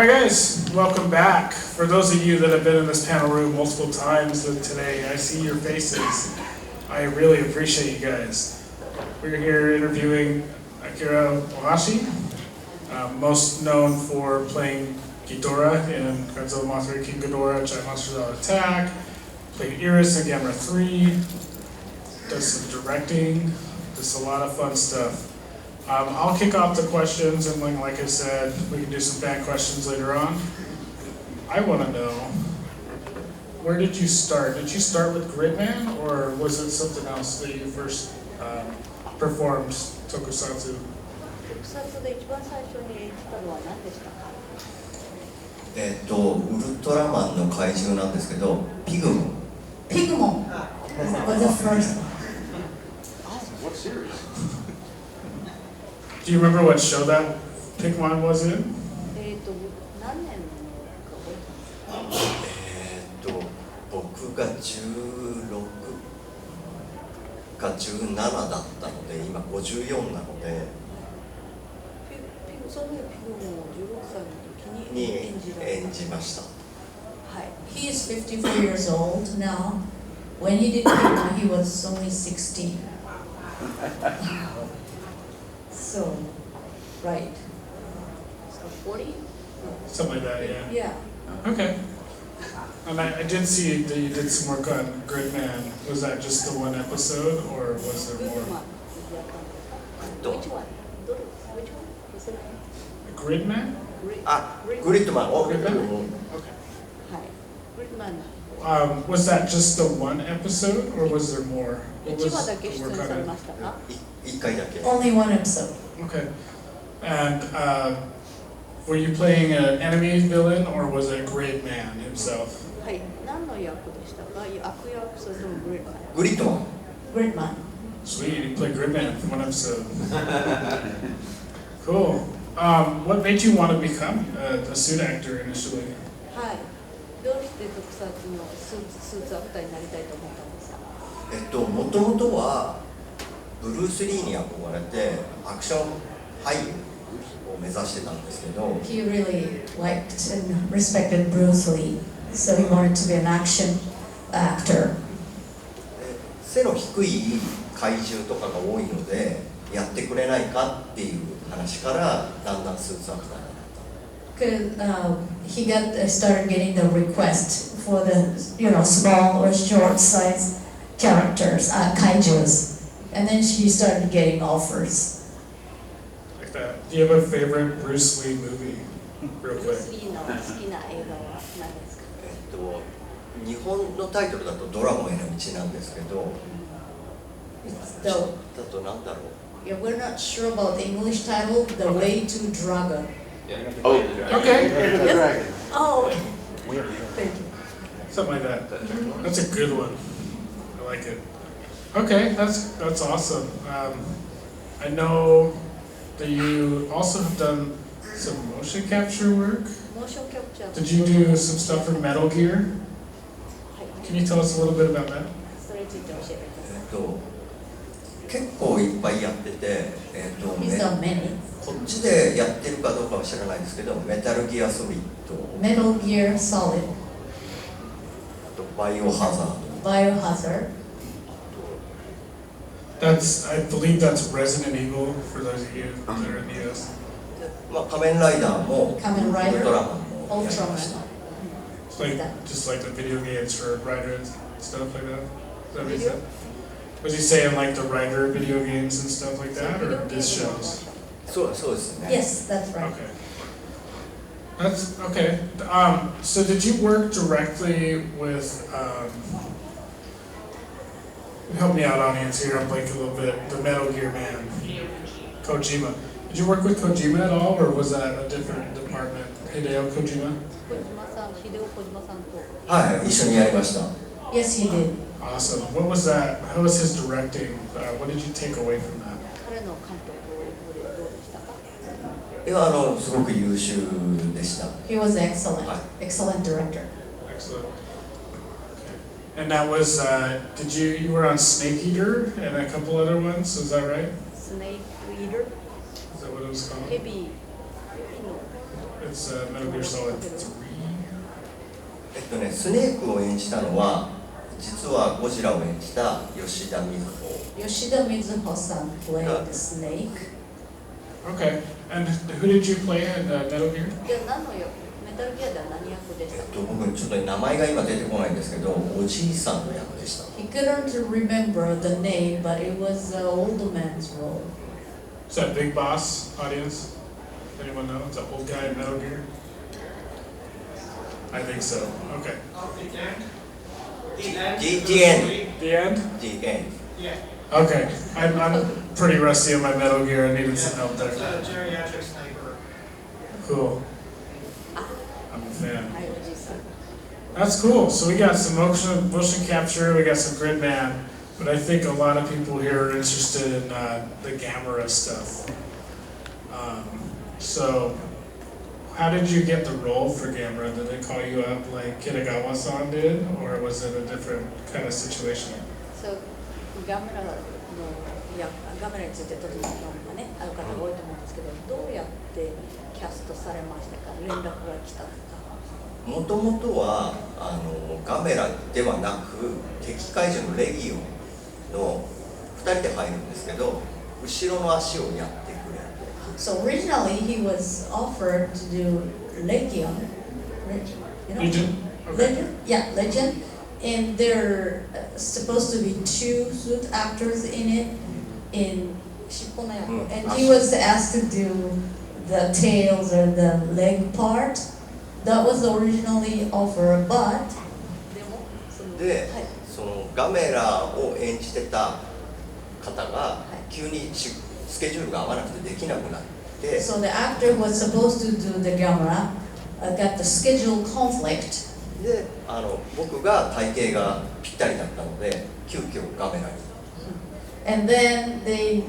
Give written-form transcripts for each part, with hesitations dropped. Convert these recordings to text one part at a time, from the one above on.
Alright guys, welcome back. For those of you that have been in this panel room multiple times today, I see your faces. I really appreciate you guys. We're here interviewing Akira Ohashi, most known for playing Ghidorah in Godzilla Mothra King Ghidorah, Giant Monsters on Attack, played Iris in Gamera 3, does some directing, just a lot of fun stuff. I'll kick off the questions, and like I said, we can do some fan questions later on. I want to know, where did you start? Did you start with Gridman, or was it something else that you first performed tokusatsu? 特撮で一番最初に演じたのは何でしたか？ウルトラマンの怪獣なんですけど、ピグモン。Pigmon was the first one. What series? Do you remember what show that Pigmon was in? 何年か覚えてます？僕が16か17だったので、今54なので、その時ピグモンを16歳の時に演じました。はい。He is 54 years old now. When he did Pigmon, he was only 16. So, right. So 40? Something like that, yeah. Yeah. Okay. And I did see that you did some work on Gridman. Was that just the one episode, or was there more? Which one? Which one? Was it? Gridman? グリッドマン。Gridman? Okay. はい。Gridman。Was that just the one episode, or was there more? What 1 was 話だけ the 出 work 演 on され it? ましたか？ 1回だけ。 Only one episode. Okay. And were you playing an enemy villain, or was it Gridman himself? はい。何の役でしたか？悪役、それともグリッドマン？グリッドマン。 Gridman. Sweet, you played Gridman for one episode. Cool. What made you want to become a suit actor initially? はい。どうして特撮のスーツアクターになりたいと思ったんですか？もともとはブルース・リーに憧れてアクション俳優を目指してたんですけど、 He really liked and respected Bruce Lee, so he wanted to be an action actor. 背の低い怪獣とかが多いのでやってくれないかっていう話からだんだんスーツアクターになった。He started getting the request for the small or short size characters, kaijus, and then she started getting offers. Like that. Do you have a favorite Bruce Lee movie? Real ブルー quick. ス・リーの好きな映画は何ですか？日本のタイトルだとドラゴンへの道なんですけど、 It's だ the, となんだろう。 yeah, we're not sure about the English title, The Way to Dragon. Oh, Okay. Dragon. Oh, Thank you. Something like that. That's a good one. I like it. Okay, that's awesome. I know that you also have done some motion capture work. モーションキャプチャー。 Did you do some stuff for Metal Gear? はい。 Can you tell us a little bit about that? それについて教えてください。結構いっぱいやってて、He's done many. こっちでやってるかどうかは知らないですけど、メタルギアソリッド、 Metal Gear Solid, あとバイオハザード、 Biohazard. I believe that's Resident Evil for those of you that are in the US. 仮面ライダーも仮面ライダーウルトラマンもやりました。 It's like just like the video games for writers and stuff like that. Is that what he said? Was he saying like the writer video games and stuff like that, or his shows? そうですね。 Yes, that's right. Okay. That's okay. So did you work directly with? Help me out, audience here. I'm blanking a little bit. The Metal Gear man, Kojima. Did you work with Kojima at all, or was that a different department? Hideo Kojima. 小島さん、秀夫小島さんと。はい、一緒にやりました。 Yes, he did. Awesome. What was that? How was his directing? What did you take away from that? 彼の監督どうでしたか？いや、すごく優秀でした。 He was excellent, Hi. excellent director. Excellent. Okay. And that was, you were on Snake Eater and a couple other ones, is that right? スネークイーター、 Is that what it was called? ヘビの It's Metal Gear Solid 3. スネークを演じたのは実はゴジラを演じた吉田瑞穂。Yoshida Mizuho-san played the snake. Okay. And who did you play in Metal Gear? じゃあ何の役、メタルギアでは何役でしたっけ？僕ちょっと名前が今出てこないんですけど、おじいさんの役でした。 He couldn't remember the name, but it was an old man's role. Is that Big Boss audience? Anyone know? It's an old guy in Metal Gear? I think so. Okay. The end. The end? The end. Okay. I'm pretty rusty on my Metal Gear. I needed some help there. Geriatric sniper. Cool. I'm a fan. はい、おじいさん。 That's cool. So we got some motion capture, we got some grid man, but I think a lot of people here are interested in the Gamera stuff. So how did you get the role for Gamera? Did they call you up like Kitagawa-san did, or was it a different kind of situation? そう、ガメラの、ガメラについてとても興味がね、ある方が多いと思うんですけど、どうやってキャストされましたか？連絡が来たとか。もともとはガメラではなく敵怪獣のレギオンの2人で入るんですけど、後ろの足をやってくれる。 So originally he was offered to do Legion. You know? Legion? Okay. Legion? Yeah, Legion. And there are supposed to be 2 suit actors in it. In 尻尾の役。and he was asked to do the tails or the leg part. That was originally offered, but でも、その、で、はい。そのガメラを演じてた方が急にスケジュールが合わなくてできなくなって、 so the actor who was supposed to do the Gamera got the schedule conflict. で僕が体型がぴったりだったので急遽ガメラに。 And then they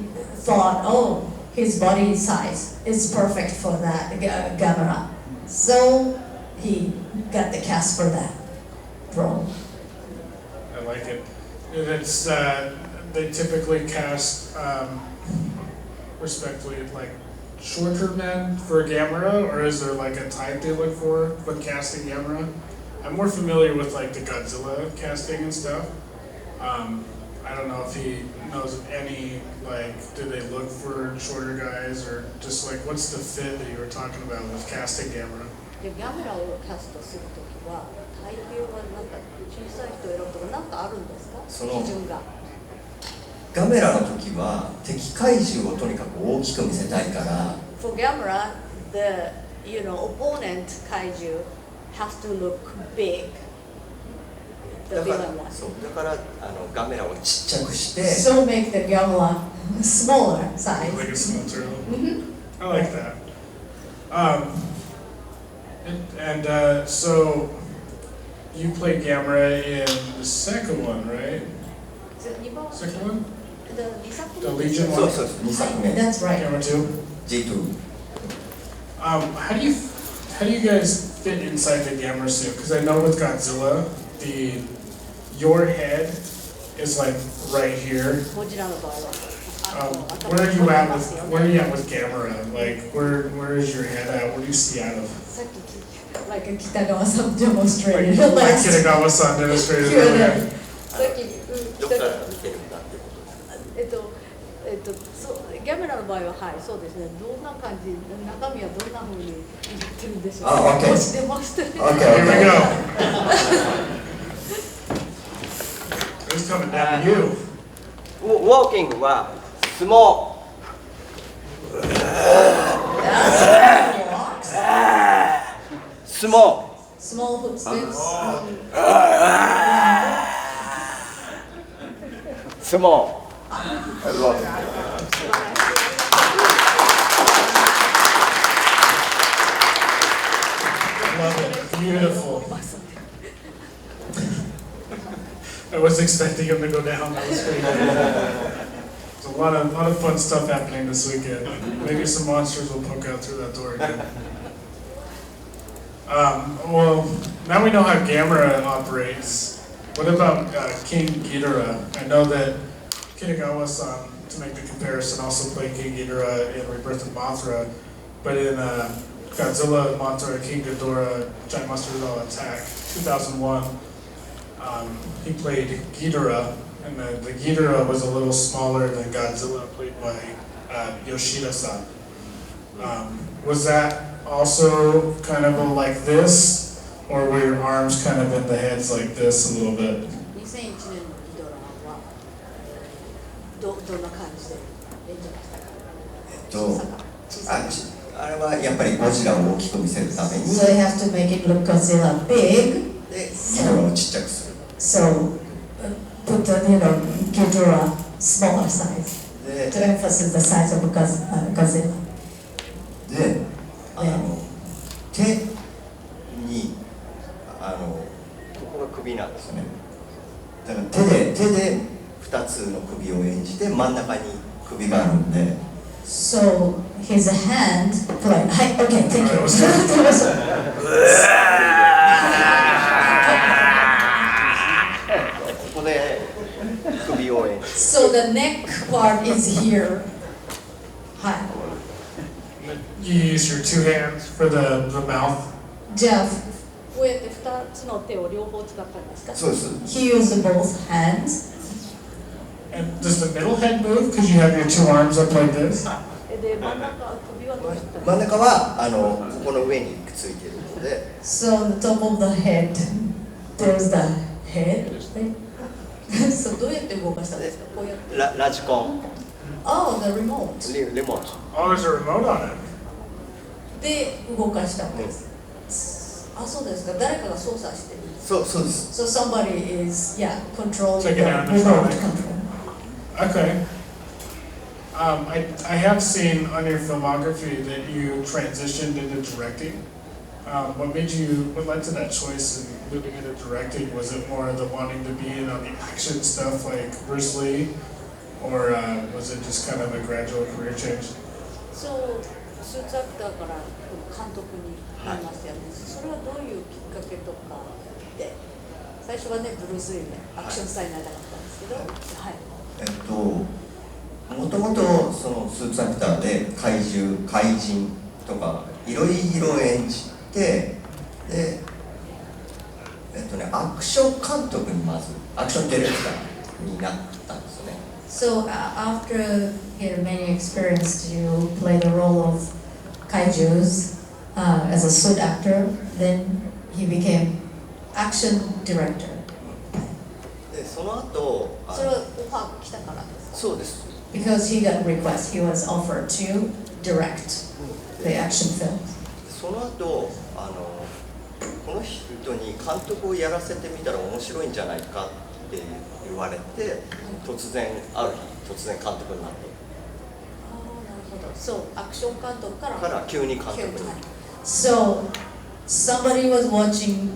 thought, oh, his body size is perfect for that Gamera. So he got the cast for that role. I like it. And it's, they typically cast, respectfully, like shorter men for Gamera, or is there like a type they look for with casting Gamera? I'm more familiar with like the Godzilla casting and stuff. I don't know if he knows of any, like, do they look for shorter guys, or just like, what's the fit that you were talking about with casting Gamera? で、ガメラをキャストするときは、体型はなんか小さい人を選ぶとかなんかあるんですか？その基準が。ガメラの時は敵怪獣をとにかく大きく見せたいから。 For Gamera, the opponent kaiju has to look big. The だから villain one. そうだからガメラをちっちゃくして。 So make the Gamera smaller size. Like a small turtle. I like that. So you played Gamera in the second one, right? 2番 Second one? 2作 The 目 Legion そう one? そう2作目 That's right. Gamera 2? G2。 How do you guys fit inside the Gamera suit? Because I know with Godzilla, your head is like right here. ゴジラの場合は Where are you at with Gamera? Like where is your head at? Where do you see out of? さっき Like Kitagawa-san demonstrated Like last Kitagawa-san demonstrated Q&A. earlier. さっきどっから見てるんだってことです。そうギャメラの場合ははいそうですねどんな感じ中身はどんな風に言ってるんでしょうあ OK もし出ましたね OK Here we go. OK Who's coming down to you? ウォーキングは相撲。相撲。 Small footsteps. 相撲。Love it. Beautiful. I was expecting him to go down. That was pretty good. There's a lot of fun stuff happening this weekend. Maybe some monsters will poke out through that door again. Well, now we know how Gamera operates. What about King Ghidorah? I know that Kitagawa-san, to make the comparison, also played King Ghidorah in Rebirth of Mothra, but in Godzilla, Mothra, King Ghidorah, Giant Monsters All Attack, 2001. He played Ghidorah, and the Ghidorah was a little smaller than Godzilla, played by Yoshida-san. Was that also kind of like this, or were your arms kind of in the heads like this a little bit? 2001年のギドラはどんな感じで演じましたか？小さかあれはやっぱりゴジラを大きく見せるために So you have to make it look Godzilla big. でギドラをちっちゃくする So put the Ghidorah smaller size で to emphasize the size of Godzilla. で手にここが首なんですね。だから手で2つの首を演じて真ん中に首があるんで So his hand, like, hi, okay, thank you. ここで首を演じ So the neck part is here. Hi. You use your two hands for the mouth. Jeff, こうやって2つの手を両方使ったんですか？そうです he used both hands. And does the middle head move because you have your two arms up like this? で真ん中首はどうした真ん中はここの上にくっついているので So on the top of the head, there's the head. Right? そうどうやって動かしたんですか？こうやってラジコン Oh, the remote. リモート Oh, there's a remote on it. で動かしたんです。あ、そうですか。誰かが操作してる。そうです So somebody is, yeah, controlling Like the an remote animatronic. control. Okay. I have seen on your filmography that you transitioned into directing. What led to that choice in moving into directing? Was it more the wanting to be in on the action stuff like Bruce Lee? Or was it just kind of a gradual career change? そうスーツアクターから監督になりましたよね。それはどういうきっかけとかで、最初はねブルース・リーでアクションスターになりたかったんですけど、はい。もともとそのスーツアクターで怪人とかいろいろ演じてでアクション監督にまずアクションディレクターになったんですね So after many experience to play the role of kaijus as a suit actor, then he became action director. でその後それはオファーが来たからですか？そうです Because he got request, he was offered to direct the action film. その後この人に監督をやらせてみたら面白いんじゃないかって言われて突然監督になってああ、なるほど。そう、アクション監督から急に監督に So somebody was watching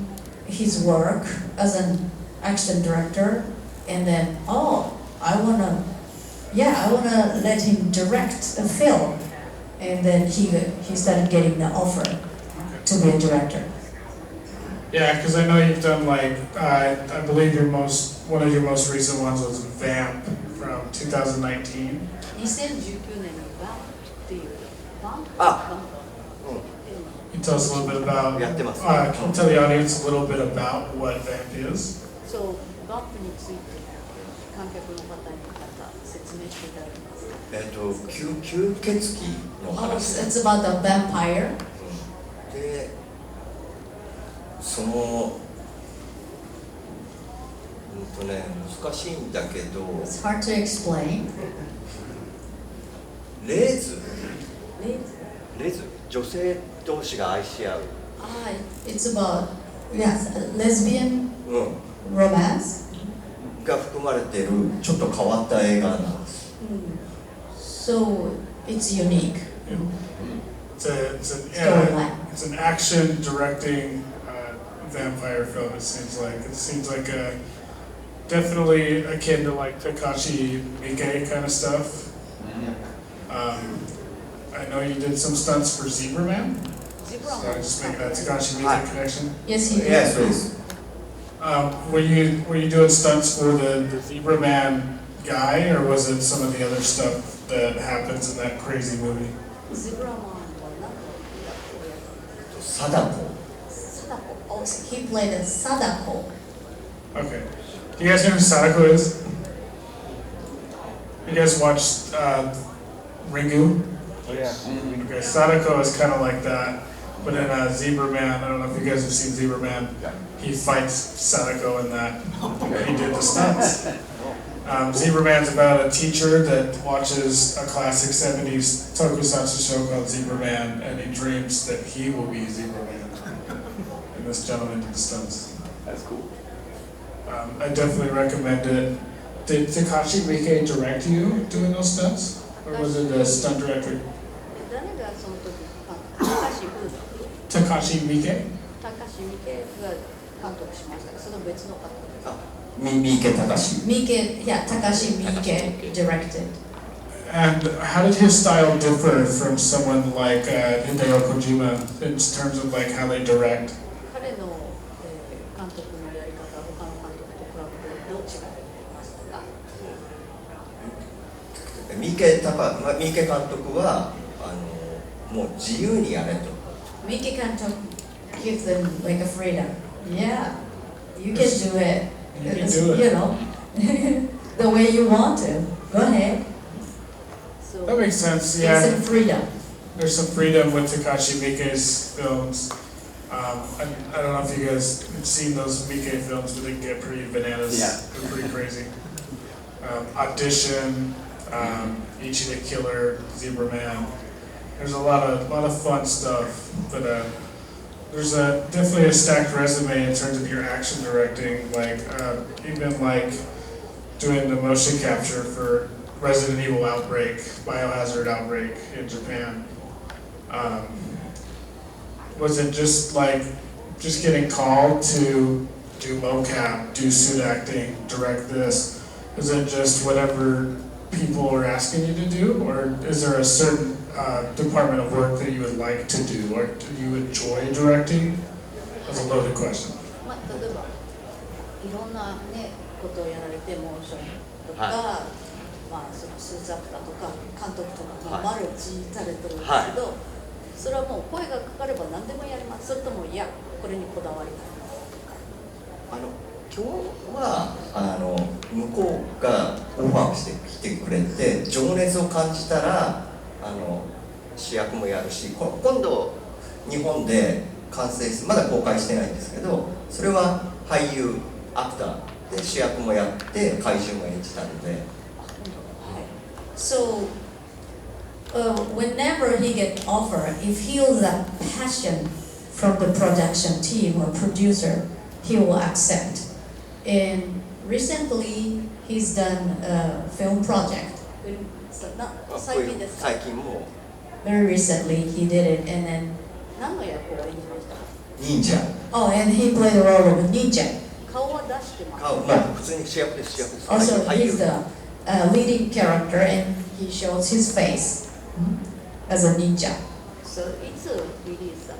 his work as an action director, and then I wanna let him direct a film, and then he started getting the offer to be a director. Yeah, because I know you've done I believe one of your most recent ones was Vamp from 2019. 2019年にバンっていうバンあCan you tell us a little bit about? やってます。 Can you tell the audience a little bit about what Vamp is? そうバンプについて観客の方に説明していただけますか？吸血鬼の Oh, 話 it's about a vampire. で難しいんだけど It's hard to explain. レーズレズ女性同士が愛し合う It's about lesbian うん、 romance. が含まれているちょっと変わった映画なんです So it's unique. It's an action directing vampire film. It seems like definitely akin to like Takashi Miike kind of stuff. I know you did some stunts for Zebra Man. ジブラ So マン just making that Takashi Miike connection. Yes, he did. Yes, please. Were you doing stunts for the Zebra Man guy, or was it some of the other stuff that happens in that crazy movie? ジブラマンは何の役をやったん Sadako. Sadako. Oh, he played a Sadako. Okay. Do you guys know who Sadako is? You guys watched Ringu? Oh, yeah. Okay, Sadako is kind of like that, but in Zebra Man, I don't know if you guys have seen Zebra Man, he fights Sadako in that. He did the stunts. Zebra Man's about a teacher that watches a classic 70s tokusatsu show called Zebra Man, and he dreams that he will be Zebra Man. And this gentleman did the stunts. That's cool. I definitely recommend it. Did Takashi Miike direct you doing those stunts? Or was it the stunt director? 誰がその時高橋風 Takashi Miike? 高橋美恵が監督しました。その別の方です。Miike Takashi. Miike, yeah, Takashi Miike directed. And how did his style differ from someone like Hideo Kojima in terms of like how they direct? 彼の、監督のやり方は他の監督と比べてどう違いましたか？三池監督はもう自由にやれと。Miike Kanto give them like a freedom. Yeah, you can do it. You can do it. You know, the way you want to. Go ahead. So, That makes sense, Give yeah. them freedom. There's some freedom with Takashi Miike's films. I don't know if you guys have seen those Miike films, but they can get pretty bananas. Yeah. They're pretty crazy. Audition, Ichi the Killer, Zebra Man. There's a lot of fun stuff, but there's definitely a stacked resume in terms of your action directing. Like even like doing the motion capture for Resident Evil Outbreak, Biohazard Outbreak in Japan. Was it just getting called to do mocap, do suit acting, direct this? Is it just whatever people are asking you to do, or is there a certain department of work that you would like to do, or do you enjoy directing? That's a loaded question. まあ、例えばいろんな、ね、ことをやられてモーションとか、まあ、そのスーツアクターとか監督とか、まあ、マルチされてるんですけど、それはもう声がかかれば何でもやります。それともいやこれにこだわりがあります。今日は向こうがオファーしてきてくれて情熱を感じたら主役もやるし、今度日本で完成する、まだ公開してないんですけど、それは俳優アクターで主役もやって怪獣も演じたので。So, whenever he get offer, if he feels that passion from the production team or producer, he will accept. And recently, he's done a film project. 最近ですか？最近も Very recently, he did it, and then 何の役を演じましたか？忍者。oh, and he played the role of a ninja. 顔は出してます。まあ普通に主役です。 Also, 俳優 he's the leading character, and he shows his face as a ninja. So, いつリリースされ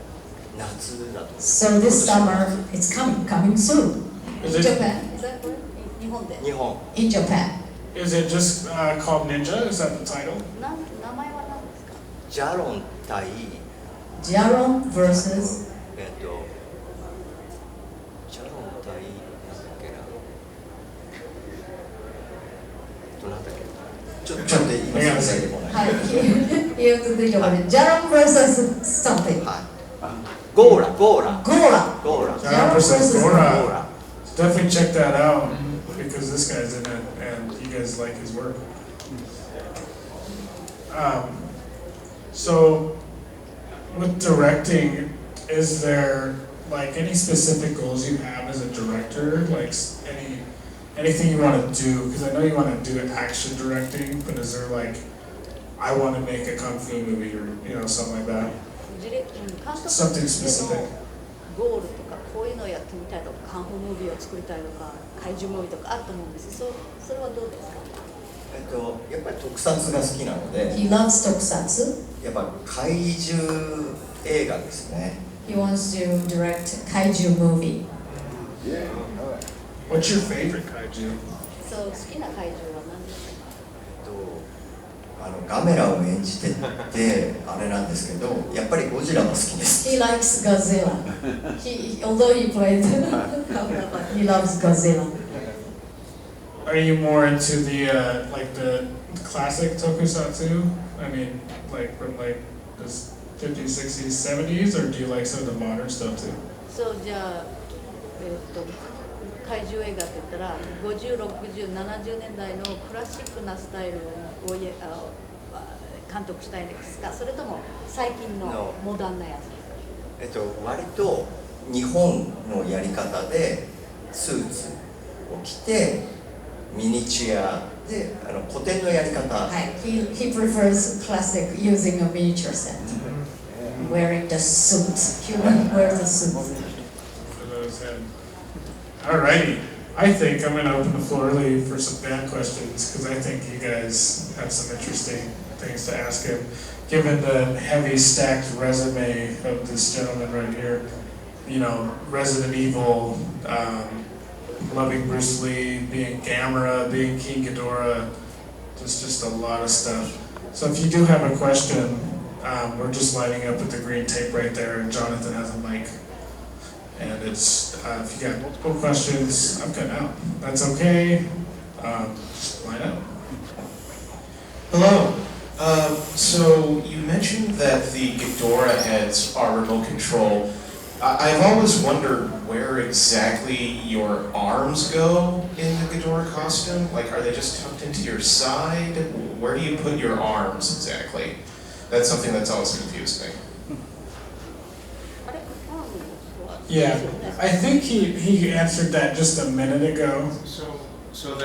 ますか？夏だと。 So this summer, it's coming soon. In Is it- Japan. いつこれ日本で日本 In Japan. Is it just called Ninja? Is that the title? 名前は何ですか？ジャロン対Jaron versus ジャロン対なんだっけななんだっけちょっと今先生でもない you have to think about it. Jaron versus something. ゴーラゴーラ Gora. ゴーラ John versusゴー Gora. ラ Definitely check that out because this guy's in it and you guys like his work. So, with directing, is there like any specific goals you have as a director? Like anything you want to do? Because I know you want to do action directing, but is there like, I want to make a kung fu movie or something like that? 監督 Something specific. ゴールとかこういうのをやってみたいとかカンフームービーを作りたいとか怪獣ムービーとかあると思うんです。それはどうですか？やっぱり特撮が好きなので He loves tokusatsu. やっぱ怪獣映画ですね He wants to direct kaiju movie. What's your favorite kaiju? そう好きな怪獣は何ですか？ガメラを演じててあれなんですけど、やっぱりゴジラが好きです。 He likes Godzilla. Although he played Gamera, but he loves Godzilla. Are you more into the like the classic tokusatsu? I mean, like from like the 50s, 60s, 70s, or do you like some of the modern stuff too? そうじゃあ、怪獣映画って言ったら50、60、70年代のクラシックなスタイルを監督したいんですか、それとも最近のモダンなやつ？割と日本のやり方でスーツを着てミニチュアで古典のやり方。He prefers classic using a miniature set. Wearing the suit. He will wear the suit. Alrighty, I think I'm going to open the floor early for some fan questions because I think you guys have some interesting things to ask him. Given the heavy stacked resume of this gentleman right here, you know, Resident Evil, loving Bruce Lee, being Gamera, being King Ghidorah, just a lot of stuff. So if you do have a question, we're just lining up with the green tape right there, and Jonathan has a mic. And it's, if you got multiple questions, I'm cutting out. That's okay. Just line up. Hello. So you mentioned that the Ghidorah heads are remote control. I've always wondered where exactly your arms go in the Ghidorah costume. Like, are they just tucked into your side? Where do you put your arms exactly? That's something that's always confused me. Yeah, I think he answered that just a minute ago. So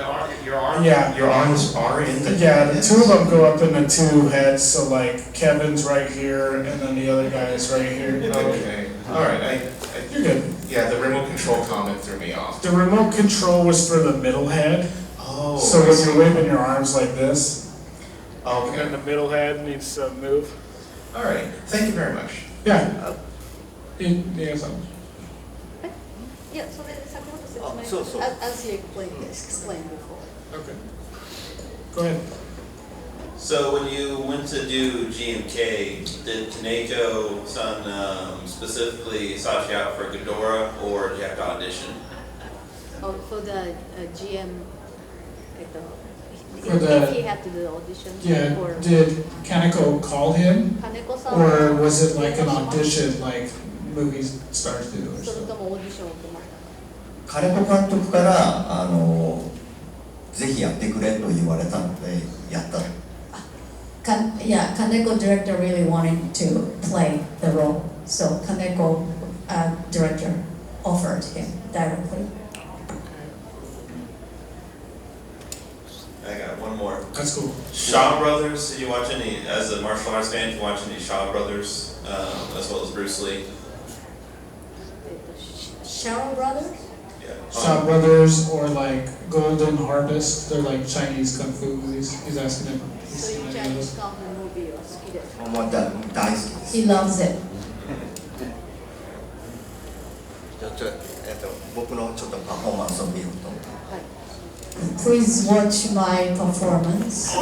your arms, Yeah. your arms are in the Yeah, the heads? two of them go up in the two heads, so like Kevin's right here, and then the other guy is right here. Okay. All right. You're good. Yeah, the remote control comment threw me off. The remote control was for the middle head, Oh. so when you're waving your arms like this, and then Okay. the middle head needs to move. All right. Thank you very much. Yeah. You got something? いや、それ先ほど説明そうそう。 as you explained before. Okay. Go ahead. So when you went to do GMK, did Kaneko-san specifically sought you out for Ghidorah, or did you have to audition? Oh, for the GM, For the- if he had to do the audition Yeah, for did Kaneko call him? 金子さん Or was it like an audition like movie stars do or それと something? もオーディションを受けましたか？金子監督からぜひやってくれと言われたのでやった。Yeah, Kaneko director really wanted to play the role, so Kaneko director offered him directly. I got one more. That's cool. Shaw Brothers, did you watch any, as a martial arts fan, did you watch any Shaw Brothers, as well as Bruce Lee? Sharon Brothers? Yeah. Shaw Brothers or like Golden Harvest, they're like Chinese kung fu movies. He's asking him. そういうチャイニーズカンフームービーは好きです。もう大好きです。 He loves it. 僕のちょっとパフォーマンスを見ると。はい。 Please watch my performance.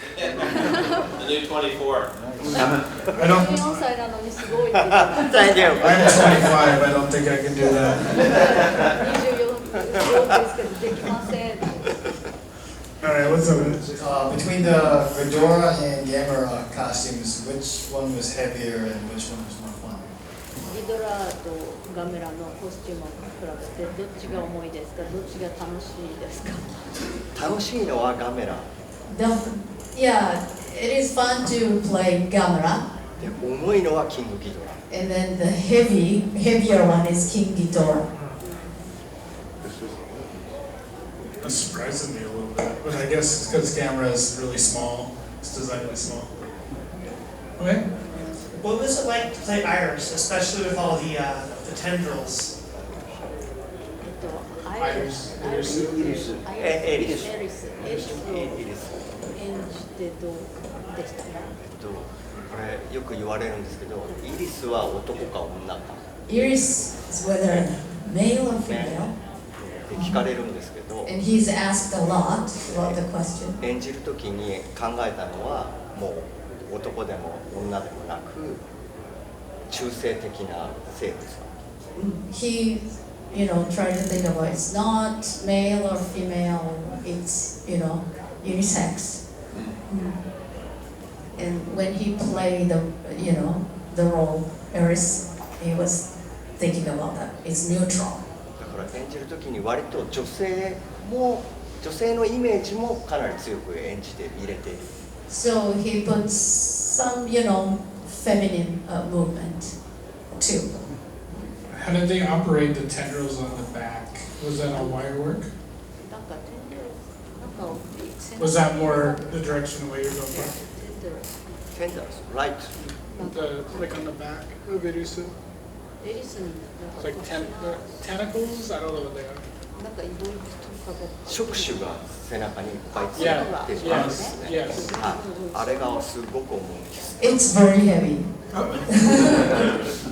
The new 24. I don't. 14歳なのにすごいって言ってた。 Thank you. I'm 25. I don't think I can do that. 24ですけどできません。 All right, what's up? Between the Ghidorah and Gamera costumes, which one was heavier and which one was more fun? ギドラとガメラのコスチュームを比べてどっちが重いですか？どっちが楽しいですか？楽しいのはガメラ。 Yeah, it is fun to play Gamera, で重いのはキングギドラ。 and then the heavier one is King Ghidorah. That's surprising me a little bit, but I guess it's because camera is really small. It's designed really small. Okay. What was it like to play Iris, especially with all the tendrils アイリスエリスエリスをエリス演じてどうでしたか？これよく言われるんですけど、イリスは男か女か Iris is whether male or female, って聞かれるんですけど、 and he's asked a lot about the question. 演じる時に考えたのはもう男でも女でもなく中性的な生物。 He, tried to think about it's not male or female, it's, unisex. And when he played the role, Iris, he was thinking about that. It's neutral. だから演じる時に割と女性のイメージもかなり強く演じて入れている。 So he puts some, feminine movement too. How did they operate the tendrils on the back? Was that all wire work? なんかWas that more the direction the way you're going for? Tenders, right? Like on the back of Irisu? エリスに It's like tentacles? I don't know what they are. なんかいろいろとにかく触手が背中にいっぱいつい Yeah, てるんですね。 yes. あれがすごく重いんです。 It's very heavy.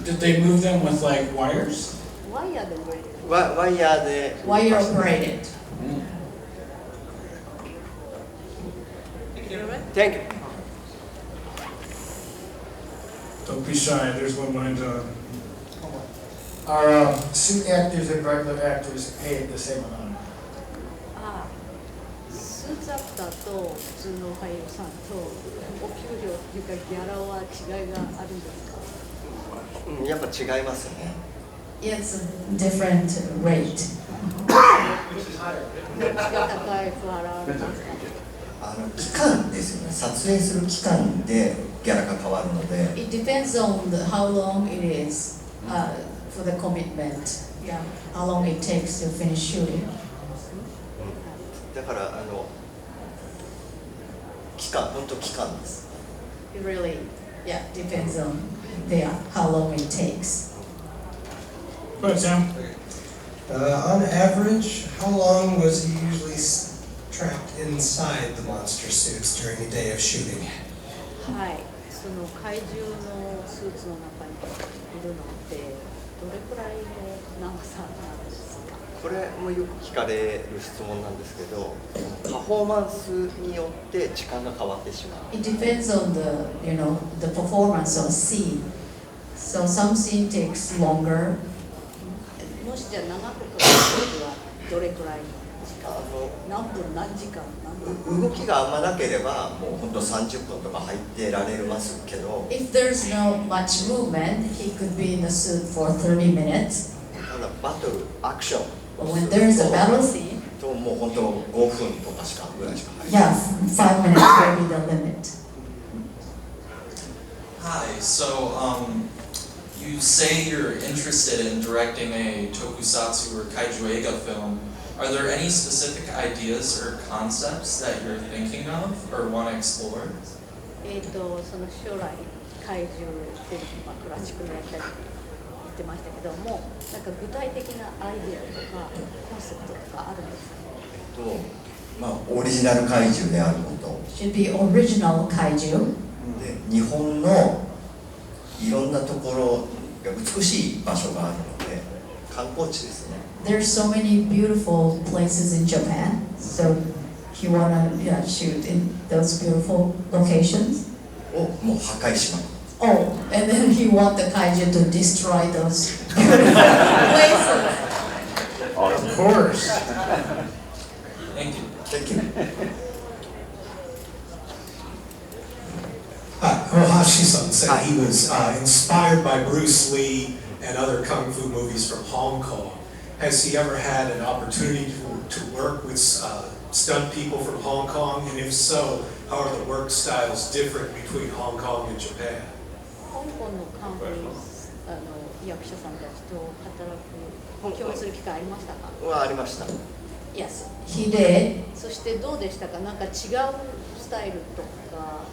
Did they move them with like wires? ワイヤーで動いてる。ワイヤーで Wire operated. Thank you. Don't be shy, there's one behind John. Are suit actors and regular actors paid the same amount? ああ、スーツアクターと普通の俳優さんとお給料っていうかギャラは違いがあるんですか？やっぱ違いますよね。 It's a different rate. どっちが高いファラーですか？期間ですよね。撮影する期間でギャラが変わるので。 It depends on how long it is for the commitment. Yeah, how long it takes to finish shooting. だから本当期間です。 It really, depends on how long it takes. Go ahead, Sam. On average, how long was he usually trapped inside the monster suits during a day of shooting? はい、その怪獣のスーツの中にいるのってどれくらいの長さなんですか？これもよく聞かれる質問なんですけど、パフォーマンスによって時間が変わってしまう。 It depends on the performance of scene. So some scene takes longer. もしじゃあ長く撮る時はどれくらいの時間？何分何時間何分？動きがあんまなければもう本当30分とか入ってられますけど、 If there's no much movement, he could be in the suit for 30 minutes. ただバトルアクション But when there's a battle scene, ともう本当5分とかぐらいしか入って 5 minutes will be the limit. Hi, so you say you're interested in directing a tokusatsu or kaiju eiga film. Are there any specific ideas or concepts that you're thinking of or want to explore? その将来怪獣でクラシックのやったり言ってましたけども、なんか具体的なアイデアとかコンセプトとかあるんですか？オリジナル怪獣であること Should be original kaiju. で、日本のいろんなところが美しい場所があるので観光地ですね。 There's so many beautiful places in Japan, so you wanna shoot in those beautiful locations. をもう破壊します。 Oh, and then you want the kaiju to destroy those beautiful places. Of course. Thank you. Thank you. Ohashi-san said he was inspired by Bruce Lee and other kung fu movies from Hong Kong. Has he ever had an opportunity to work with stunt people from Hong Kong? And if so, how are the work styles different between Hong Kong and Japan? 香港のカンフー役者さんたちと働く共演する機会ありましたか？はありました。 Yes, he did. そしてどうでしたか？なんか違うスタイルとか、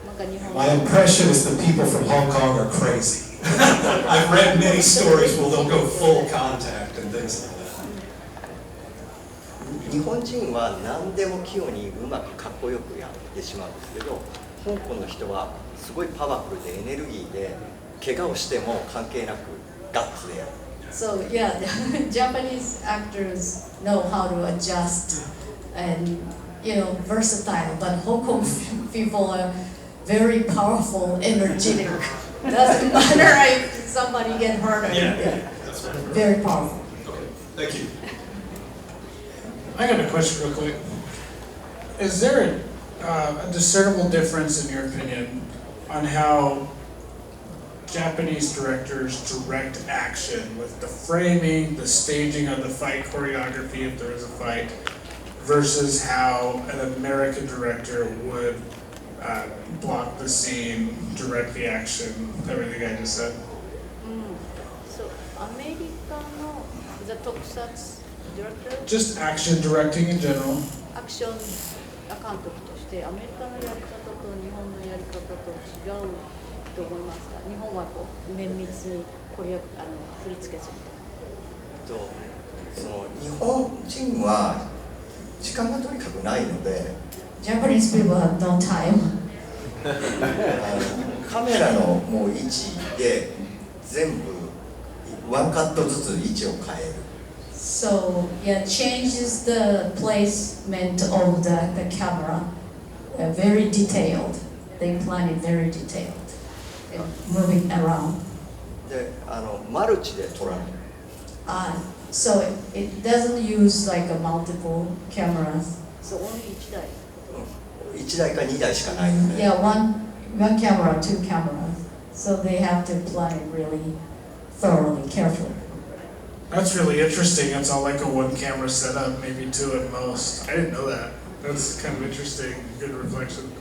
なんか日本 My impression is the people from Hong Kong are crazy. I've read many stories where they'll go full contact and things like that. 日本人は何でも器用にうまくかっこよくやってしまうんですけど、香港の人はすごいパワフルでエネルギーで怪我をしても関係なくガッツでやる。So yeah, Japanese actors know how to adjust and versatile, but Hong Kong people are very powerful, energetic. Doesn't matter if somebody get hurt or anything. Very powerful. Okay, thank you. I got a question real quick. Is there a discernible difference in your opinion on how Japanese directors direct action with the framing, the staging of the fight choreography if there is a fight, versus how an American director would block the scene, direct the action, everything I just said? So アメリカの the 特撮 director Just action directing in general. アクション監督としてアメリカのやり方と日本のやり方と違うと思いますか？日本はこう綿密に振り付けすると。その日本人は時間がとにかくないので、Japanese people have no time. カメラのもう位置で全部ワンカットずつ位置を変える。So yeah, changes the placement of the camera. Very detailed. They plan it very detailed. Moving around. で、マルチで撮らない。So it doesn't use like a multiple cameras. So only 1台。1台か2台しかないので。Yeah, one camera, two cameras. So they have to plan it really thoroughly, carefully. That's really interesting. It's all like a one camera setup, maybe two at most. I didn't know that. That's kind of interesting. Good reflection.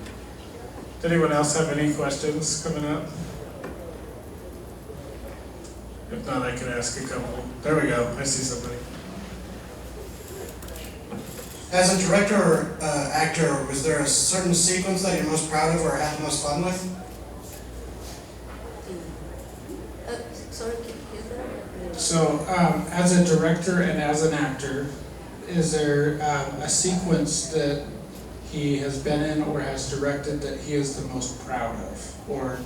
Does anyone else have any questions coming up? If not, I can ask a couple. There we go. I see somebody. As a director or actor, was there a certain sequence that you're most proud of or had the most fun with? Sorry, is there? So, as a director and as an actor, is there a sequence that he has been in or has directed that he is the most proud of, or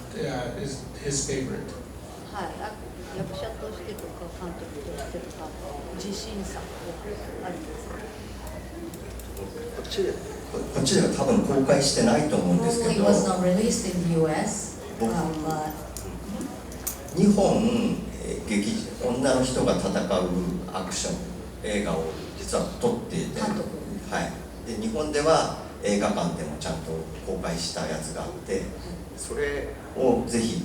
is his favorite? はい、役者としてとか監督としてとか自信作ありますか？こっちでは多分公開してないと思うんですけ Probably ど、 was not released in the US. 2本女の人が戦うアクション映画を実は撮っていて、はい、で日本では映画館でもちゃんと公開したやつがあって、それをぜひ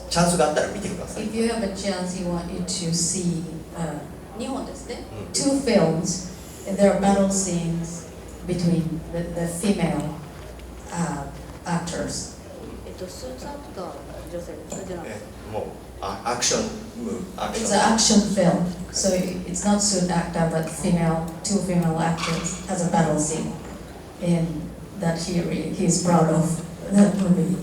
チャンスがあったら見てください。 If you have a chance, you want you to see 日本ですね。 two films, and there are battle scenes between the female actors. スーツアクターの女性ですか？じゃなくて。もうアクション It's an action film, so it's not suit actor, but two female actors has a battle scene, and that he's proud of that movie.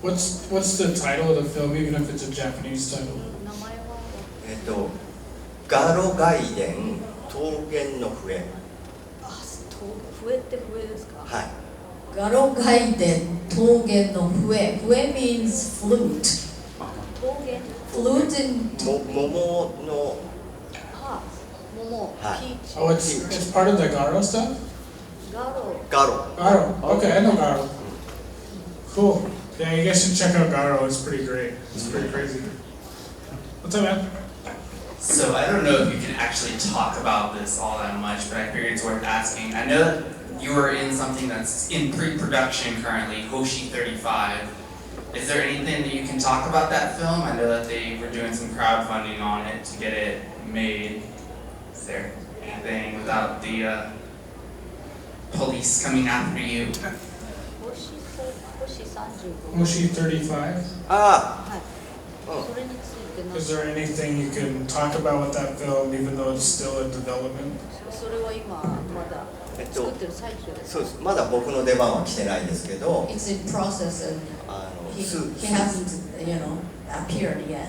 What's the title of the film, even if it's a Japanese title? 名前はガロ外伝桃源の笛。笛って笛ですか？はい。ガロ外伝桃源の笛。笛 means flute. 桃源 Flute in 桃の。桃。Peach. Oh, it's part of the Garo stuff? ガロ。Garo. Okay, I know Garo. Cool. Yeah, you guys should check out Garo. It's pretty great. It's pretty crazy. What's up, man? So I don't know if you can actually talk about this all that much, but I figured it's worth asking. I know that you are in something that's in pre-production currently, Hoshi 35. Is there anything that you can talk about that film? I know that they were doing some crowdfunding on it to get it made. Is there anything without the police coming after you? Hoshi 35? Is there anything you can talk about with that film, even though it's still in development? それは今まだ作ってる最中です。そうです。まだ僕の出番は来てないですけど、 It's in process and ス he hasn't, appeared yet.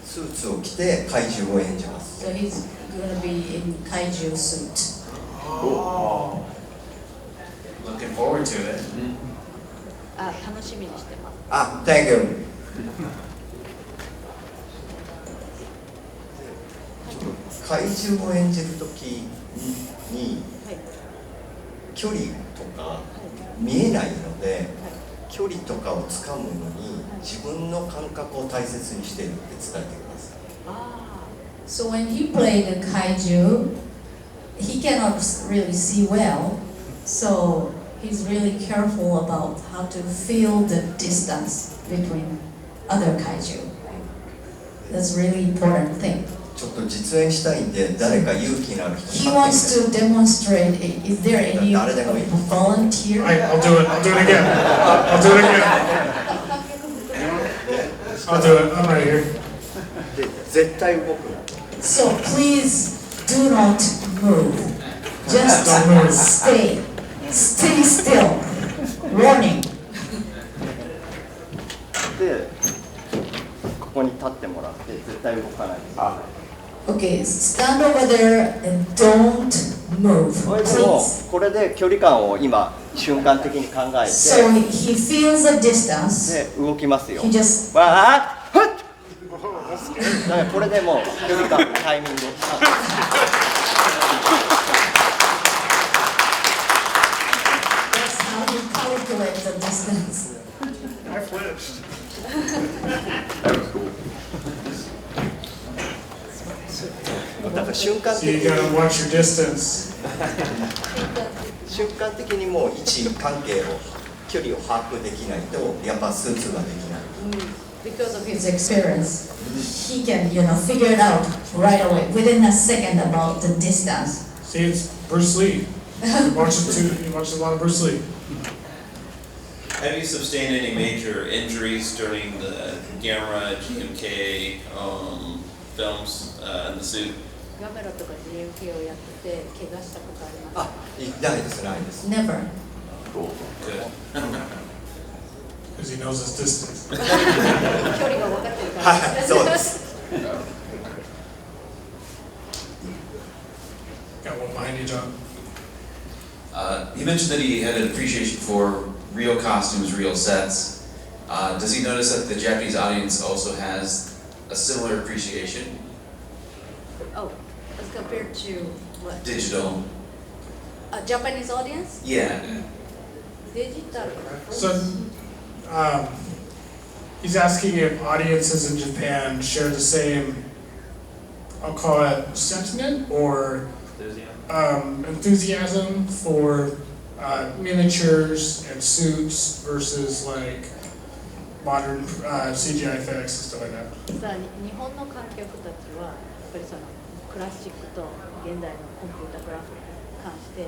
スーツを着て怪獣を演じます。 So he's gonna be in kaiju suit. Looking forward to it. 楽しみにしてます。あ、Thank you。怪獣を演じるときに距離とか見えないので、距離とかをつかむのに自分の感覚を大切にしているって伝えてください。So when he played a kaiju, he cannot really see well, so he's really careful about how to feel the distance between other kaiju. That's a really important thing. ちょっと実演したいんで、誰か勇気のある人。 He wants to demonstrate. Is there any volunteer? I'll do it. I'll do it again. I'll do it again. I'll do it. I'm right here. で、絶対動くな。 So please do not move. Just stay. Stay still. Warning. で、ここに立ってもらって絶対動かないです。Okay, stand over there and don't move. でもこれで距離感を今瞬間的に考えて、 So he feels the distance. で動きますよ。 He just わあ、ふっ。だからこれでもう距離感タイミングを。 that's how he calculates the distance. I flinched. So you gotta watch your distance. 瞬間的にもう位置関係を距離を把握できないとやっぱスーツができない。 Because of his experience, he can, figure it out right away, within a second about the distance. See, it's Bruce Lee. You watched a lot of Bruce Lee. Have you sustained any major injuries during the Gamera GMK films in the suit? ガメラとか GMK をやってて怪我したことあります。ないです、ないです。 Never. Because he knows his distance. 距離が分かってるから。はい、そうです。 Got one behind you, John. He mentioned that he had an appreciation for real costumes, real sets. Does he notice that the Japanese audience also has a similar appreciation? Oh, as compared to what? Digital. Japanese audience? Yeah. Digital. So, he's asking if audiences in Japan share the same, I'll call it sentiment or enthusiasm for miniatures and suits versus like modern CGI effects and stuff like that. さあ、日本の観客たちはやっぱりそのクラシックと現代のコンピュータグラフィックに関して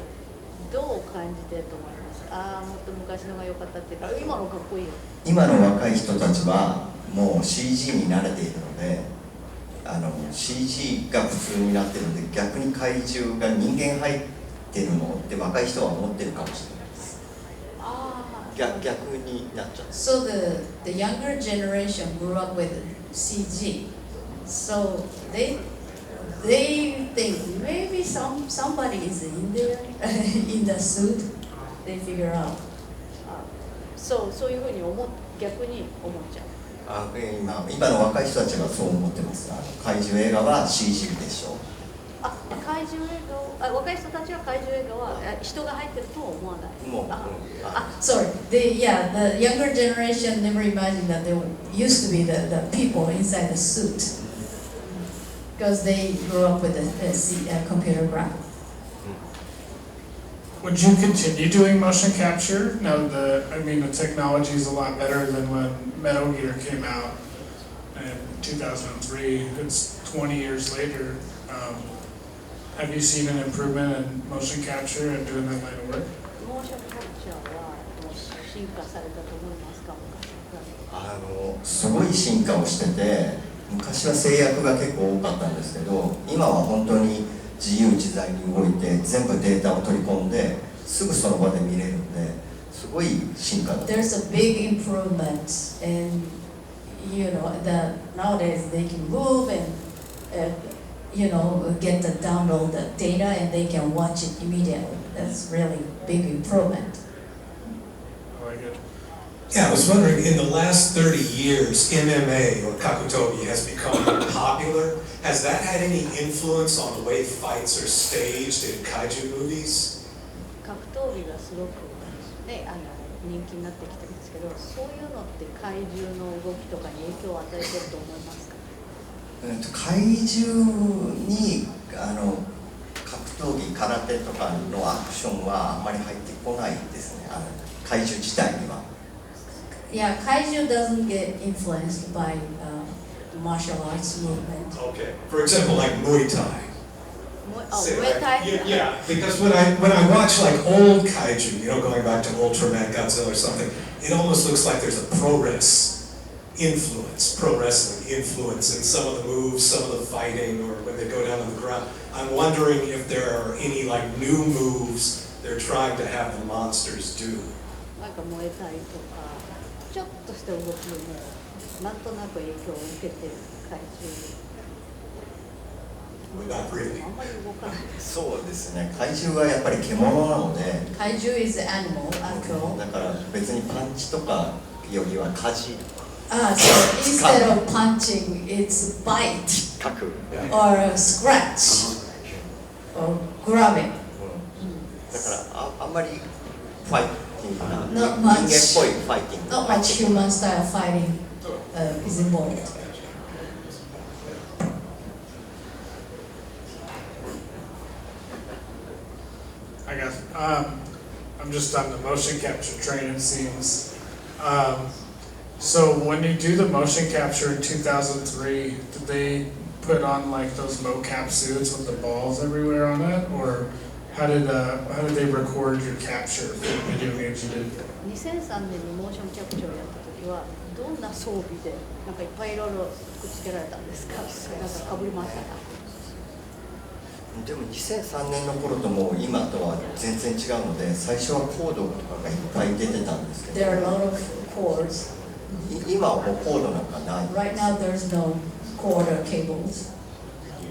どう感じてると思いますか？もっと昔のが良かったっていうか、今のかっこいいよ。今の若い人たちはもう CG に慣れているので、CG が普通になっているので、逆に怪獣が人間入ってるのって若い人は思ってるかもしれないです。逆になっちゃう。 So the younger generation grew up with CG, so they think maybe somebody is in there in the suit. They figure out. そういうふうに逆に思っちゃう。今の若い人たちがそう思ってます。怪獣映画は CG でしょう。怪獣映画を若い人たちは怪獣映画は人が入ってるとは思わない。もう、sorry. The younger generation never imagined that there used to be the people inside the suit because they grew up with a computer graphic. Would you continue doing motion capture? Now the technology is a lot better than when Metal Gear came out in 2003. It's 20 years later. Have you seen an improvement in motion capture and doing that line of work? モーションキャプチャーは進化されたと思いますか？すごい進化をしてて、昔は制約が結構多かったんですけど、今は本当に自由自在に動いて全部データを取り込んですぐその場で見れるんですごい進化だと。 There's a big improvement in, that nowadays they can move and, get the download the data and they can watch it immediately. That's really big improvement. I like it. Yeah, I was wondering, in the last 30 years, MMA or kakutogi has become popular. Has that had any influence on the way fights are staged in kaiju movies? 格闘技がすごく、ね、人気になってきてるんですけど、そういうのって怪獣の動きとかに影響を与えてると思いますか？怪獣に格闘技空手とかのアクションはあんまり入ってこないですね。怪獣自体には。Yeah, kaiju doesn't get influenced by martial arts movement. Okay. For example, like Muay Thai. Say, Muay Thai? Yeah, because when I watch like old kaiju, going back to Ultraman, Godzilla or something, it almost looks like there's a pro wrestling influence in some of the moves, some of the fighting, or when they go down to the ground. I'm wondering if there are any like new moves they're trying to have the monsters do. なんか燃えたりとか、ちょっとした動きでもなんとなく影響を受けてる怪獣。Not really. あんまり動かない。そうですね。怪獣はやっぱり獣なので。Kaiju is an animal after all. だから別にパンチとかよりはかじ。So instead of punching, it's bite かく。 or scratch or grabbing. だからあんまりファイティングな Not 人間っ much. ぽいファイティング。 Not much human style fighting is involved. I got, I'm just on the motion capture train, it seems. So when you do the motion capture in 2003, did they put on like those mocap suits with the balls everywhere on it, or how did they record your capture for the video games you did? 2003年にモーションキャプチャーをやった時はどんな装備でなんかいっぱいいろいろくっつけられたんですか？なんか被りましたか？でも2003年の頃とも今とは全然違うので、最初はコードとかがいっぱい出てたんですけど、 There are a lot of cords. 今はもうコードなんかない。 Right now there's no cord or cables.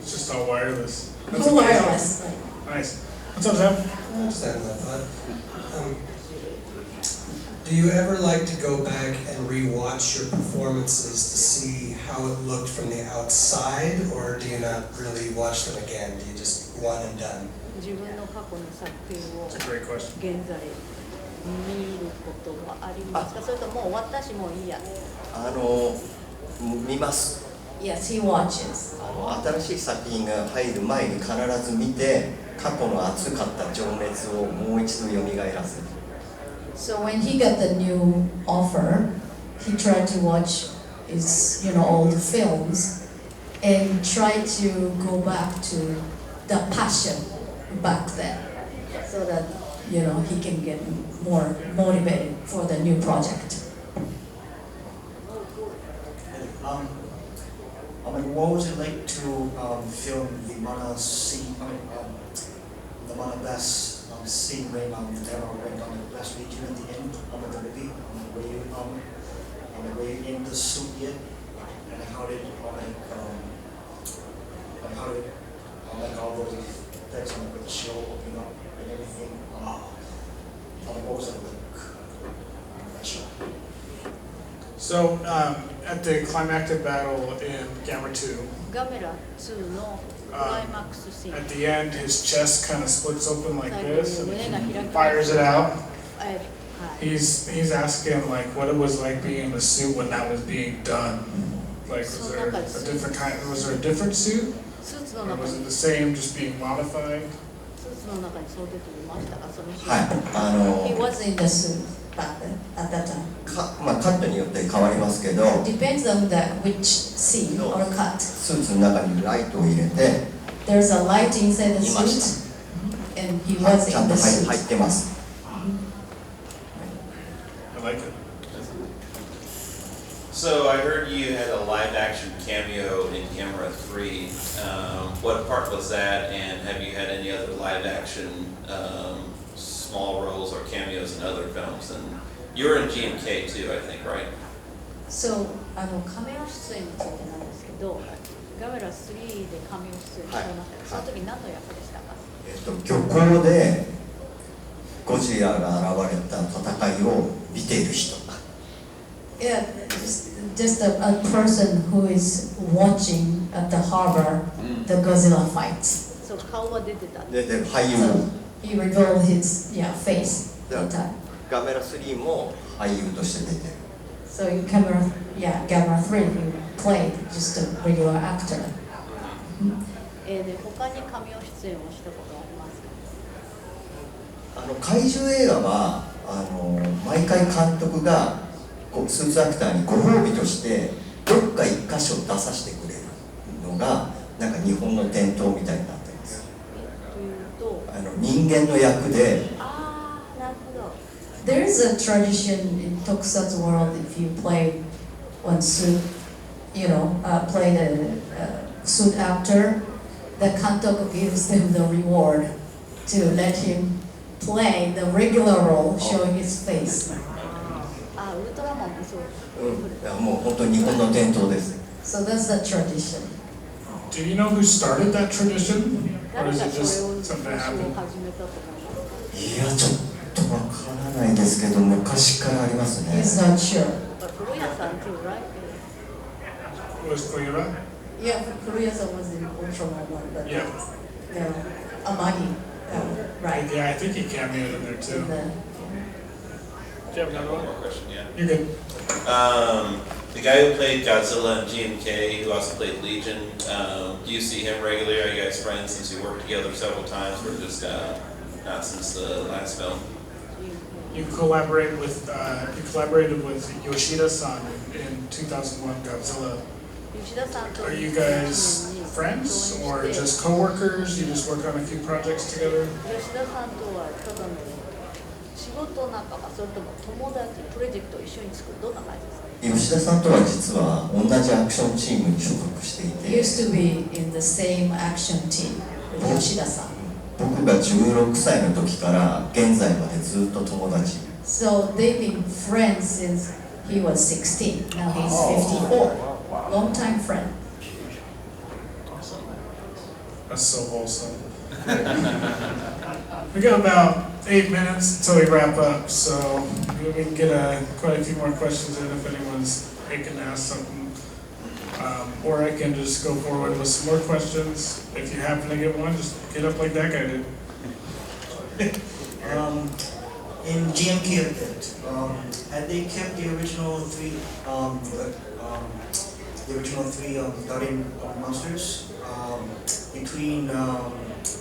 It's just all wireless. No wireless. Nice. What's up, Sam? I understand that thought. Do you ever like to go back and re-watch your performances to see how it looked from the outside, or do you not really watch them again? Do you just one and done? 自分の過去の作品を That's a great question. 現在見ることはありますか？それともう終わったしもういいや。見ます。 Yes, he watches. 新しい作品が入る前に必ず見て、過去の熱かった情熱をもう一度蘇らせる。 So when he got the new offer, he tried to watch his, old films and try to go back to the passion back then, so that he can get more motivated for the new project. What was it like to film the Mana scene? The Mana Bass scene when the camera went on the last region at the end of the movie, were you in the suit yet? And how did all those effects on the show open up and everything? What was it like on that show? So at the climactic battle in Gamma 2, ガメラ2のクライマックスシーン。 at the end his chest kind of splits open like 最後に this 胸が開 and き he fires it out. はい。 He's asking like what it was like being in the suit when that was being done. Like was there a different kind? Was there a different suit? スーツの Or 中 was に it the same, just being modified? スーツの中にそう出ていましたか？そのシーン。はい。 He was in the suit back then, at that time. カットによって変わりますけど、 Depends on which scene or cut. スーツの中にライトを入れて、 There's a light inside the いまし suit, and he た。 was ちゃん in と the suit. 入ってます。 I like it. So I heard you had a live action cameo in Camera 3. What part was that, and have you had any other live action small roles or cameos in other films? And you were in GMK too, I think, right? So カメオ出演についてなんですけど、ガメラ3でカメオ出演してましたが、その時何の役でしたか？漁港でゴジラが現れた戦いを見ている人。Yeah, just a person who is watching at the harbor the Godzilla fights. そう、顔は出てた。で俳優 So も。 he revealed his face that time. ガメラ3も俳優として出てる。So in camera 3, he played just a regular actor. で他にカメオ出演をしたことはありますか？怪獣映画は毎回監督がスーツアクターにご褒美としてどっか一箇所出させてくれるのがなんか日本の伝統みたいになってます。人間の役で。There is a tradition in Tokusatsu world if you play one suit, play the suit actor, the kantoku gives them the reward to let him play the regular role showing his face. ウルトラマンもそう。もう本当に日本の伝統です。So that's the tradition. Do you know who started that tradition? Or is it just something that happened? いや、ちょっとわからないですけど、昔からありますね。He's not sure. Was Koyura? Yeah, Kuruya-san was in Ultraman one, but Yeah. Amagi, right? Yeah, I think he cameoed in there too. Do you have another one? More question, yeah. You're good. The guy who played Godzilla in GMK, who also played Legion, do you see him regularly? Are you guys friends since you worked together several times, or just not since the last film? You collaborated with Yoshida-san in 2001 Godzilla. Are you guys friends or just co-workers? You just work on a few projects together? 吉田さんとはただの仕事仲間、それとも友達、プロジェクトを一緒に作る、どんな感じですか？吉田さんとは実は同じアクションチームに所属していて。He used to be in the same action team with Yoshida-san. 僕が16歳の時から現在までずっと友達。So they've been friends since he was 16. Now he's 54. Long time friend. That's so wholesome. We got about 8 minutes until we wrap up, so we can get quite a few more questions in if anyone's aching to ask something. Or I can just go forward with some more questions. If you happen to get one, just get up like that guy did. In GMK a bit, had they kept the original three Guardian monsters between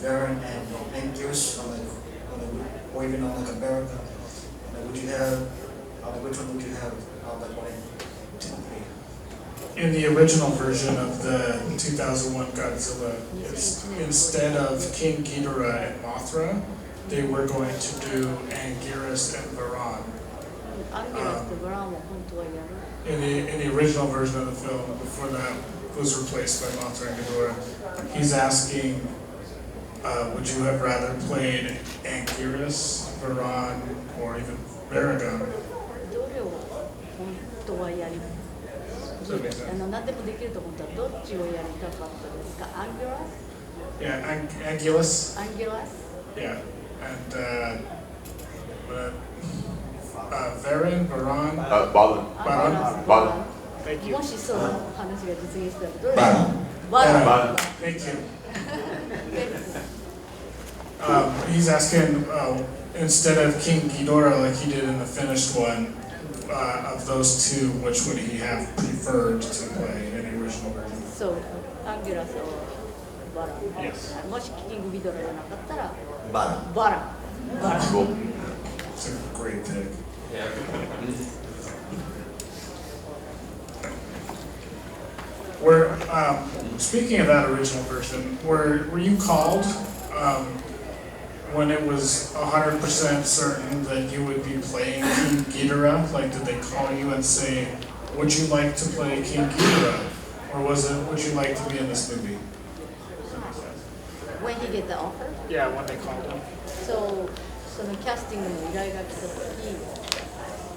Baron and Anguirus, or even on like a Baron, would you have which one would you have like 1 and 2 and 3? In the original version of the 2001 Godzilla, instead of King Ghidorah and Mothra, they were going to do Anguirus and Varan. In the original version of the film, before that was replaced by Mothra and Ghidorah, he's asking, would you have rather played Anguirus, Varan, or even Baragon? 何でもできると思ったらどっちをやりたかったですか？アンギュラス？ Yeah, Anguirus. アンギュラス？ Yeah, and Varan, Varan. Baran. Thank you. もしそうな話が実現したらどれ？ Baran. Thank you. He's asking, instead of King Ghidorah like he did in the finished one, of those two, which would he have preferred to play in the original version? そう、アンギュラスをバラン。 Yes. もしキングビドラじゃなかったらバラン。バラン。バラン。 It's a great pick. Speaking of that original version, were you called when it was 100% certain that you would be playing King Ghidorah? Like, did they call you and say, would you like to play King Ghidorah? Or would you like to be in this movie? When he get the offer? Yeah, when they called him. So, そのキャスティングの依頼が来た時、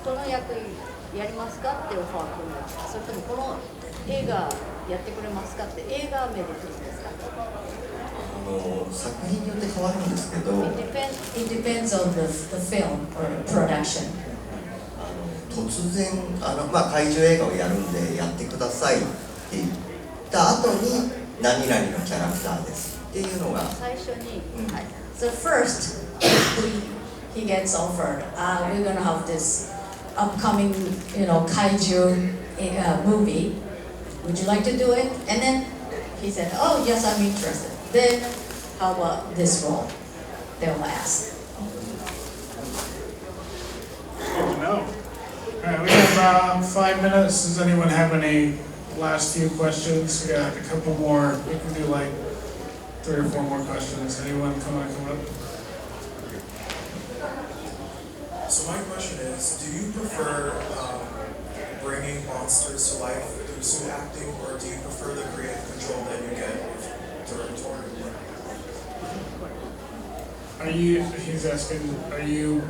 この役やりますかってオファー来るんですか、それともこの映画やってくれますかって映画名で来るんですか？作品によって変わるんですけど、 It depends on the film or production. 突然怪獣映画をやるんでやってくださいって言った後に何々のキャラクターですっていうのが最初に、So first, he gets offered. We're gonna have this upcoming, kaiju movie. Would you like to do it? And then he said, "Oh yes, I'm interested." Then, how about this role? They'll ask. Good to know. All right, we have 5 minutes. Does anyone have any last few questions? We got a couple more. We can do like 3 or 4 more questions. Anyone come up? So my question is, do you prefer bringing monsters to life through suit acting, or do you prefer the creative control that you get with directorial work? He's asking, are you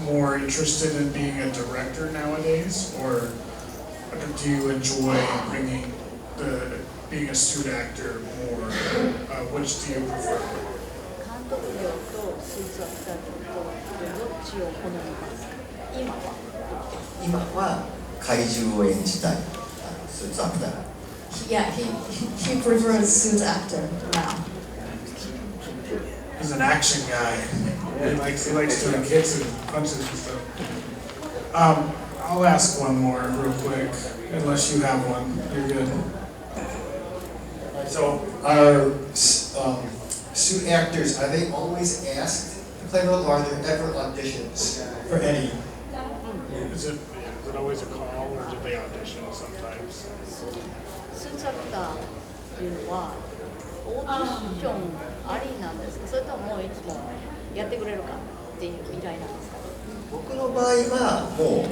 more interested in being a director nowadays, or do you enjoy being a suit actor more? Which do you prefer? 監督業とスーツアクター業とどっちを好みますか？今は怪獣を演じたいスーツアクター。Yeah, he prefers suit actor now. He's an action guy. He likes doing kicks and punches and stuff. I'll ask one more real quick, unless you have one. You're good. So, are suit actors, are they always asked to play a role, or are there ever auditions for any? Is it always a call, or do they audition sometimes? スーツアクターっていうのはオーディションありなんですか、それとももういつもやってくれるかっていう依頼なんですか？僕の場合はもう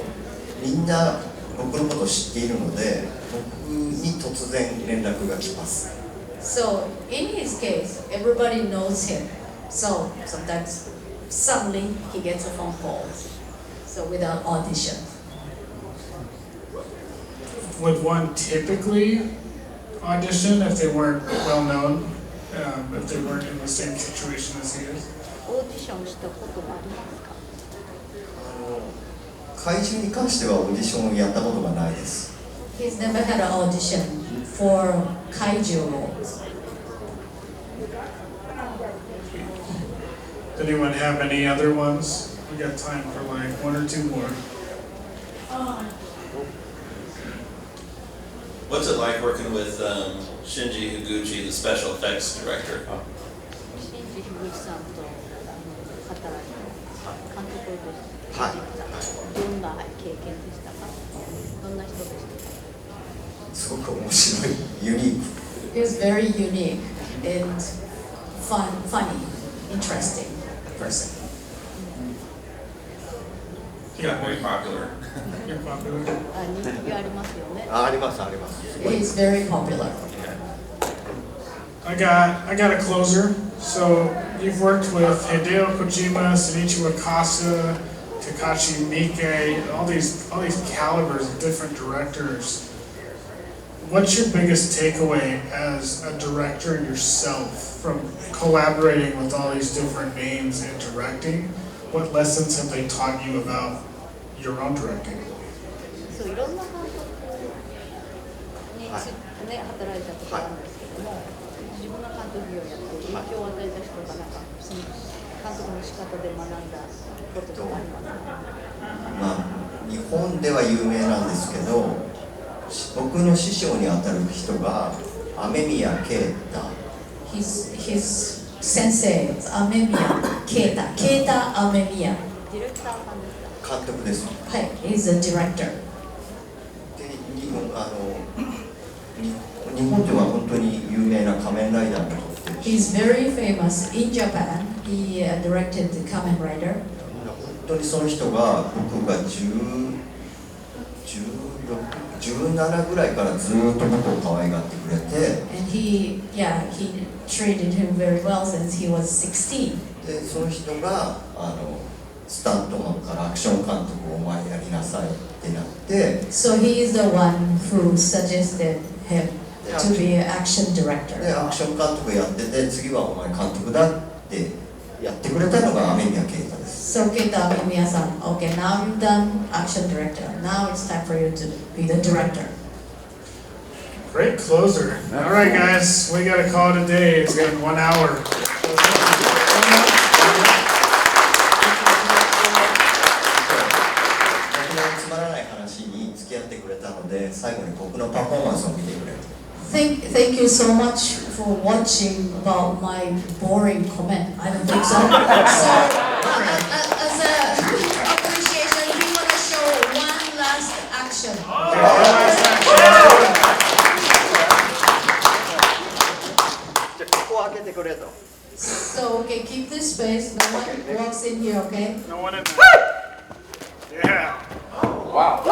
みんな僕のことを知っているので、僕に突然連絡が来ます。So in his case, everybody knows him. So sometimes suddenly he gets a phone call. So without audition. Would one typically audition if they weren't well known, if they weren't in the same situation as he is? オーディションしたことはありますか？怪獣に関してはオーディションをやったことがないです。He's never had an audition for kaiju roles. Does anyone have any other ones? We got time for like 1 or 2 more. What's it like working with Shinji Higuchi, the special effects director? 新次樋口さんと働いて監督としてどんな経験でしたか？どんな人でしたか？すごく面白い、ユニーク。He was very unique and funny, interesting person. Yeah, very popular. You're popular. 人気ありますよね。あります。 He's very popular. I got a closer. So you've worked with Hideo Kojima, Shinichi Wakasa, Takashi Miike, all these calibers of different directors. What's your biggest takeaway as a director yourself from collaborating with all these different names and directing? What lessons have they taught you about your own directing? そういろんな監督にね、働いたことあるんですけども、自分の監督業をやって影響を与えた人がなんかその監督の仕方で学んだこととかありますか？日本では有名なんですけど、僕の師匠にあたる人が雨宮啓太。His sensei is Amemiya Keita. Keita Amemiya. ディレクターさんですか？監督です。はい、he's a director. で、日本では本当に有名な仮面ライダーの撮ってる。 He's very famous in Japan. He directed the Kamen Rider. 本当にその人が僕が16 17ぐらいからずーっと僕を可愛がってくれて、 And he treated him very well since he was 16. でその人がスタントマンからアクション監督をお前やりなさいってなって、 So he is the one who suggested him to be an action director. でアクション監督やってて、次はお前監督だってやってくれたのが雨宮啓太です。 So Keita Amemiya-san, okay, now you've done action director. Now it's time for you to be the director. Great closer. All right, guys, we gotta call it a day. It's been 1 hour. 僕のつまらない話に付き合ってくれたので、最後に僕のパフォーマンスを見てくれ。 Thank you so much for watching about my boring comment. I don't think so. So, as a appreciation, we want to show one last action. So, okay, keep this space. No one walks in here, okay? No one in there. Yeah. Wow.